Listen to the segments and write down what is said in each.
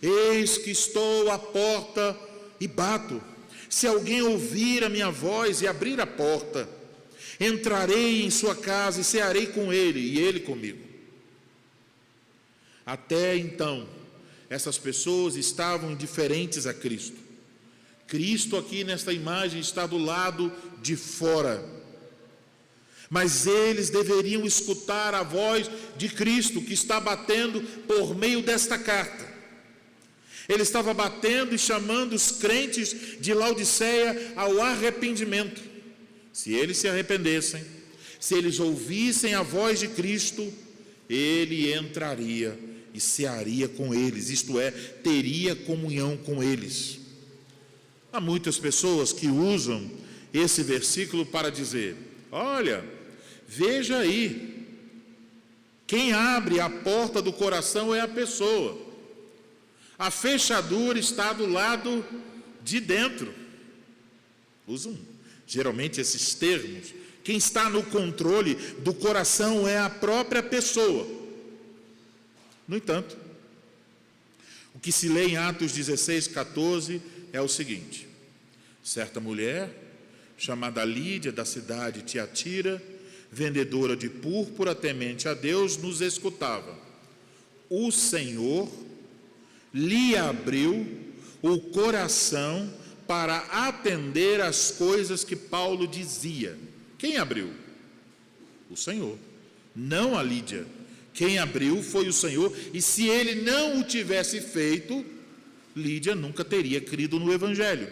Eis que estou à porta e bato. Se alguém ouvir a minha voz e abrir a porta, entrarei em sua casa e cearei com ele e ele comigo. Até então, essas pessoas estavam indiferentes a Cristo. Cristo aqui nesta imagem está do lado de fora. Mas eles deveriam escutar a voz de Cristo que está batendo por meio desta carta. Ele estava batendo e chamando os crentes de Laodiceia ao arrependimento. Se eles se arrependessem, se eles ouvissem a voz de Cristo, ele entraria e cearia com eles, isto é, teria comunhão com eles. Há muitas pessoas que usam esse versículo para dizer: olha, veja aí, quem abre a porta do coração é a pessoa, a fechadura está do lado de dentro. Usam geralmente esses termos. Quem está no controle do coração é a própria pessoa. No entanto, o que se lê em Atos 16, 14 é o seguinte: certa mulher, chamada Lídia, da cidade de Tiatira, vendedora de púrpura, temente a Deus, nos escutava. O Senhor lhe abriu o coração para atender às coisas que Paulo dizia. Quem abriu? O Senhor, não a Lídia. Quem abriu foi o Senhor, e se ele não o tivesse feito, Lídia nunca teria crido no Evangelho.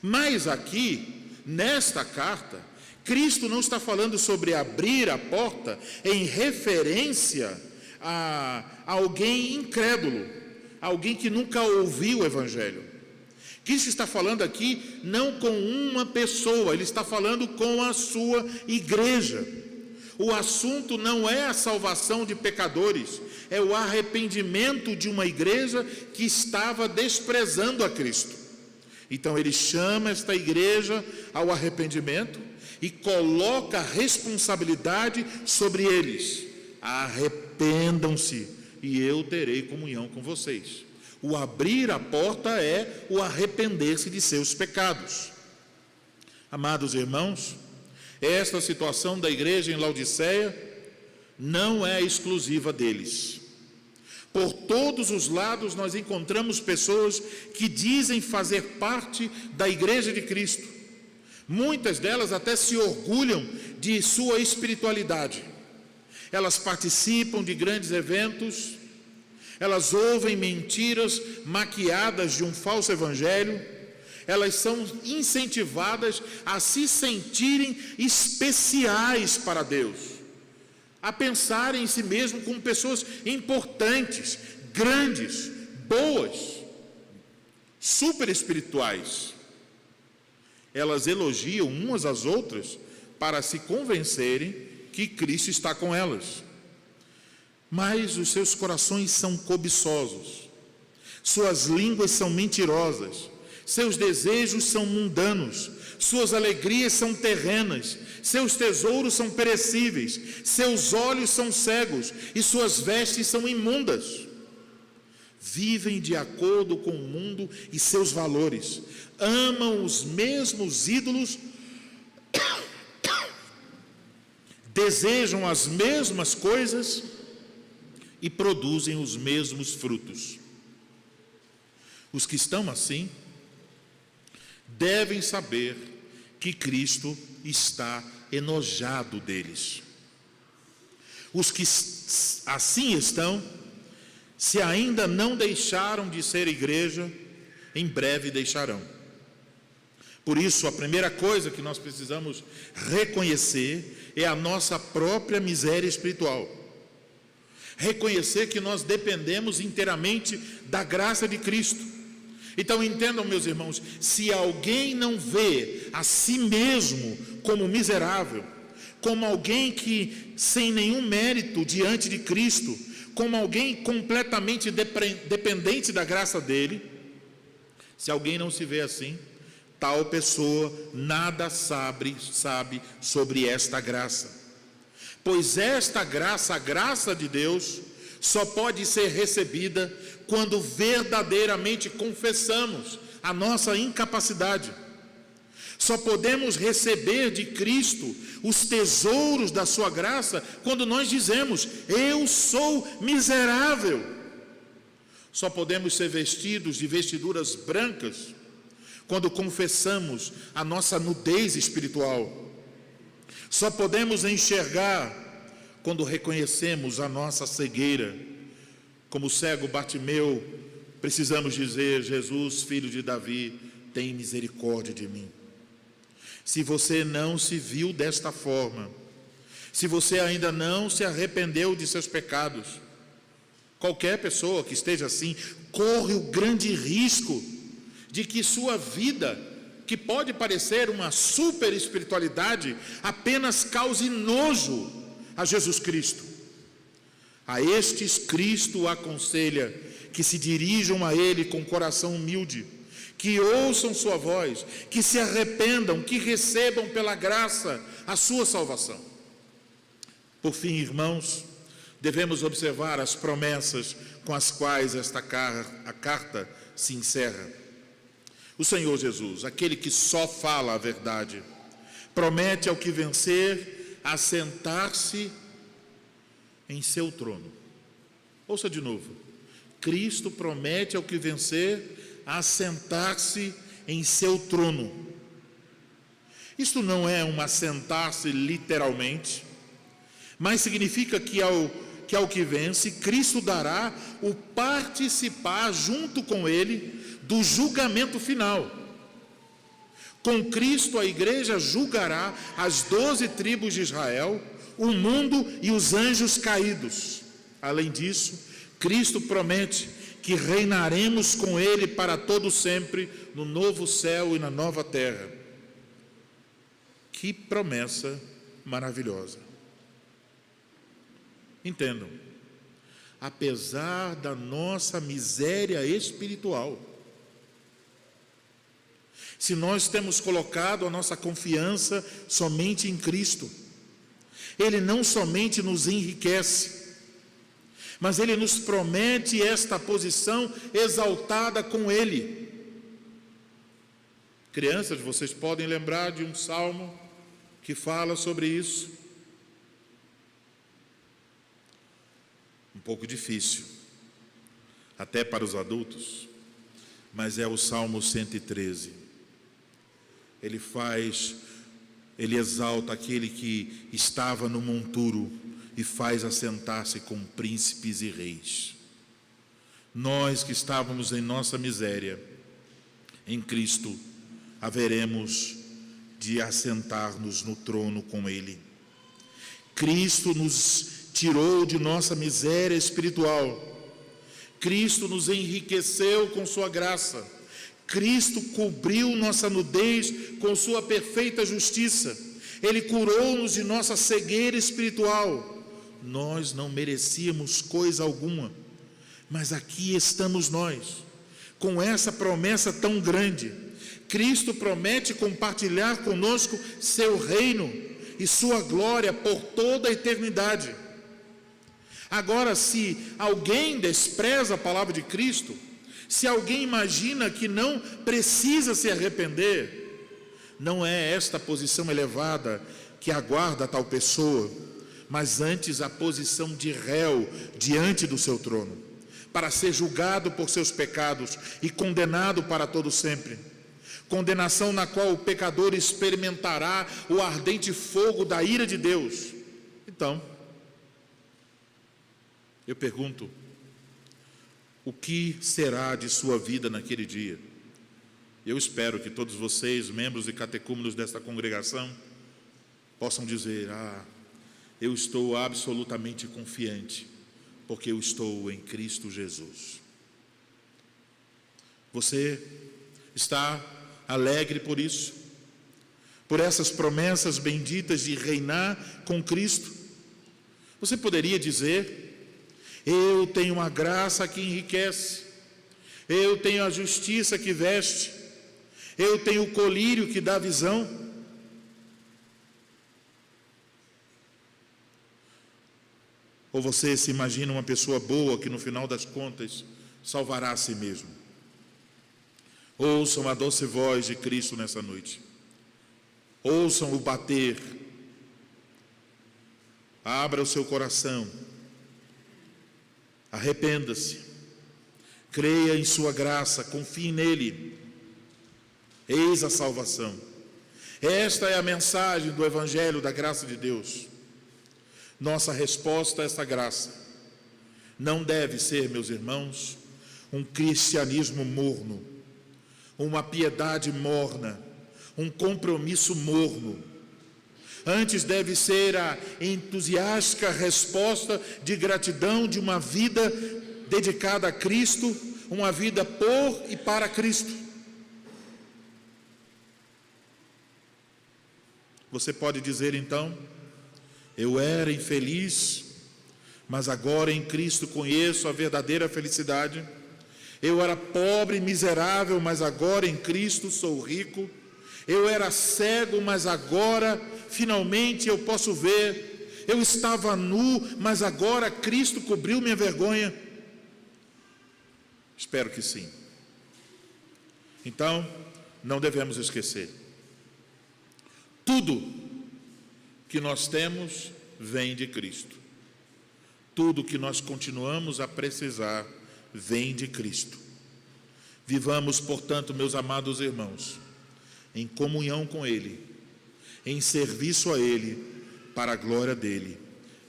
Mas aqui, nesta carta, Cristo não está falando sobre abrir a porta em referência a alguém incrédulo, alguém que nunca ouviu o Evangelho. Cristo está falando aqui não com uma pessoa, ele está falando com a sua igreja. O assunto não é a salvação de pecadores, é o arrependimento de uma igreja que estava desprezando a Cristo. Então ele chama esta igreja ao arrependimento e coloca a responsabilidade sobre eles. Arrependam-se e eu terei comunhão com vocês. O abrir a porta é o arrepender-se de seus pecados. Amados irmãos, esta situação da igreja em Laodiceia não é exclusiva deles. Por todos os lados nós encontramos pessoas que dizem fazer parte da igreja de Cristo. Muitas delas até se orgulham de sua espiritualidade. Elas participam de grandes eventos, elas ouvem mentiras maquiadas de um falso evangelho, elas são incentivadas a se sentirem especiais para Deus, a pensarem em si mesmo como pessoas importantes, grandes, boas, super espirituais. Elas elogiam umas às outras para se convencerem que Cristo está com elas. Mas os seus corações são cobiçosos, suas línguas são mentirosas, seus desejos são mundanos, suas alegrias são terrenas, seus tesouros são perecíveis, seus olhos são cegos e suas vestes são imundas. Vivem de acordo com o mundo e seus valores, amam os mesmos ídolos, desejam as mesmas coisas e produzem os mesmos frutos. Os que estão assim devem saber que Cristo está enojado deles. Os que assim estão, se ainda não deixaram de ser igreja, em breve deixarão. Por isso, a primeira coisa que nós precisamos reconhecer é a nossa própria miséria espiritual. Reconhecer que nós dependemos inteiramente da graça de Cristo. Então entendam, meus irmãos, se alguém não vê a si mesmo como miserável, como alguém que sem nenhum mérito diante de Cristo, como alguém completamente dependente da graça dele, se alguém não se vê assim, tal pessoa nada sabe sobre esta graça. Pois esta graça, a graça de Deus, só pode ser recebida quando verdadeiramente confessamos a nossa incapacidade. Só podemos receber de Cristo os tesouros da sua graça quando nós dizemos: eu sou miserável. Só podemos ser vestidos de vestiduras brancas quando confessamos a nossa nudez espiritual. Só podemos enxergar quando reconhecemos a nossa cegueira. Como o cego Bartimeu, precisamos dizer: Jesus, filho de Davi, tem misericórdia de mim. Se você não se viu desta forma, se você ainda não se arrependeu de seus pecados, qualquer pessoa que esteja assim, corre o grande risco de que sua vida, que pode parecer uma super espiritualidade, apenas cause nojo a Jesus Cristo. A estes Cristo aconselha que se dirijam a Ele com coração humilde, que ouçam sua voz, que se arrependam, que recebam pela graça a sua salvação. Por fim, irmãos, devemos observar as promessas com as quais a carta se encerra. O Senhor Jesus, aquele que só fala a verdade, promete ao que vencer assentar-se em seu trono. Ouça de novo. Cristo promete ao que vencer assentar-se em seu trono. Isto não é um assentar-se literalmente, mas significa que ao que vence, Cristo dará o participar junto com Ele do julgamento final. Com Cristo, a igreja julgará as 12 tribos de Israel, o mundo e os anjos caídos. Além disso, Cristo promete que reinaremos com Ele para todo sempre no novo céu e na nova terra. Que promessa maravilhosa! Entendam, apesar da nossa miséria espiritual, se nós temos colocado a nossa confiança somente em Cristo, Ele não somente nos enriquece, mas Ele nos promete esta posição exaltada com Ele. Crianças, vocês podem lembrar de um salmo que fala sobre isso? Um pouco difícil, até para os adultos, mas é o Salmo 113. Ele exalta aquele que estava no monturo e faz assentar-se com príncipes e reis. Nós que estávamos em nossa miséria, em Cristo, haveremos de assentar-nos no trono com Ele. Cristo nos tirou de nossa miséria espiritual. Cristo nos enriqueceu com sua graça. Cristo cobriu nossa nudez com sua perfeita justiça. Ele curou-nos de nossa cegueira espiritual. Nós não merecíamos coisa alguma, mas aqui estamos nós, com essa promessa tão grande. Cristo promete compartilhar conosco seu reino e sua glória por toda a eternidade. Agora, se alguém despreza a palavra de Cristo, se alguém imagina que não precisa se arrepender, não é esta posição elevada que aguarda tal pessoa, mas antes a posição de réu diante do seu trono, para ser julgado por seus pecados e condenado para todo sempre. Condenação na qual o pecador experimentará o ardente fogo da ira de Deus. Então, eu pergunto, o que será de sua vida naquele dia? Eu espero que todos vocês, membros e catecúmenos desta congregação, possam dizer: eu estou absolutamente confiante, porque eu estou em Cristo Jesus. Você está alegre por isso? Por essas promessas benditas de reinar com Cristo? Você poderia dizer: eu tenho a graça que enriquece, eu tenho a justiça que veste, eu tenho o colírio que dá visão. Ou você se imagina uma pessoa boa que no final das contas salvará a si mesmo. Ouçam a doce voz de Cristo nessa noite. Ouçam o bater. Abra o seu coração. Arrependa-se. Creia em sua graça, confie nele. Eis a salvação. Esta é a mensagem do Evangelho da graça de Deus. Nossa resposta a essa graça não deve ser, meus irmãos, um cristianismo morno, uma piedade morna, um compromisso morno. Antes deve ser a entusiástica resposta de gratidão de uma vida dedicada a Cristo, uma vida por e para Cristo. Você pode dizer então: eu era infeliz, mas agora em Cristo conheço a verdadeira felicidade. Eu era pobre e miserável, mas agora em Cristo sou rico. Eu era cego, mas agora finalmente eu posso ver. Eu estava nu, mas agora Cristo cobriu minha vergonha. Espero que sim. Então, não devemos esquecer. Tudo que nós temos vem de Cristo. Tudo que nós continuamos a precisar vem de Cristo. Vivamos, portanto, meus amados irmãos, em comunhão com Ele, em serviço a Ele, para a glória dEle.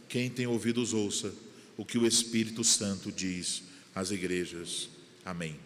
Quem tem ouvidos ouça o que o Espírito Santo diz às igrejas. Amém.